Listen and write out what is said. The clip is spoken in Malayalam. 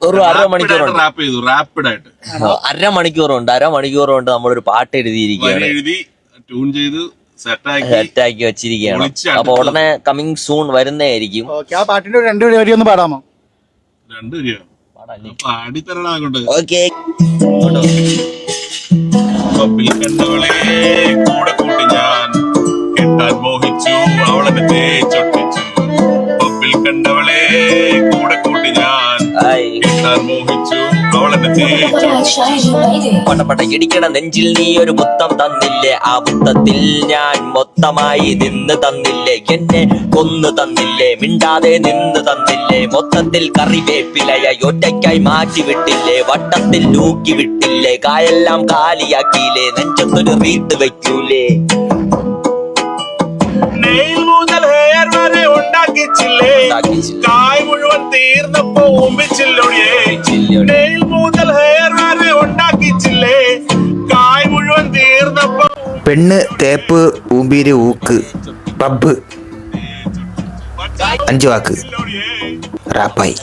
ഒരു അരമണിക്കൂറുണ്ട്. അരമണിക്കൂർ കൊണ്ട് നമ്മളൊരു പാട്ട് എഴുതിയിരിക്കുകയാണ്, സെറ്റാക്കി വെച്ചിരിക്കുകയാണ്. അപ്പൊ ഉടനെ കമ്മിങ് സൂൺ വരുന്നതായിരിക്കും. ആ പാട്ടിന്റെ 2 വരി ഒന്ന് പാടാമോ? 2 വരിയോ? പാടിത്തരണ. ഓക്കെ. കണ്ടവളെ കൂടെ കൂട്ടി ഞാൻ കെട്ടാൻ മോഹിച്ചു, അവളെ തേച്ചൊട്ടിച്ചു. പബ്ബിൽ കണ്ടവളെ കൂടെ കൂട്ടി ഞാൻ കെട്ടാൻ മോഹിച്ചു, അവളെ പടപട ഇടിക്കണ നെഞ്ചിൽ നീ ഒരു മുത്തം തന്നില്ലേ, ആ മുത്തത്തിൽ ഞാൻ മൊത്തമായി നിന്ന് തന്നില്ലേ, എന്നെ കൊന്നു തന്നില്ലേ, മിണ്ടാതെ നിന്ന് തന്നില്ലേ, മൊത്തത്തിൽ കറിവേപ്പിലയ ഒറ്റയ്ക്കായി മാറ്റി വിട്ടില്ലേ, വട്ടത്തിൽ ലൂക്കി വിട്ടില്ലേ, കായെല്ലാം കാലിയാക്കിയില്ലേ, നെഞ്ചത്തൊരു റീത്ത് വെക്കൂലേ. മുതൽ ഹെയർ വരെ ഉണ്ടാക്കിച്ചില്ലേ, കായ് മുഴുവൻ തീർന്നപ്പോ ഓമ്പിച്ചില്ലോടിയേ. മുതൽ ഹെയർ വരെ ഉണ്ടാക്കിച്ചില്ലേ, കായ് മുഴുവൻ തീർന്നപ്പോ. പെണ്ണ്, തേപ്പ്, ഊമ്പീര്, ഊക്ക്, പബ്ബ്, 5 വാക്ക്, റാപ്പായി.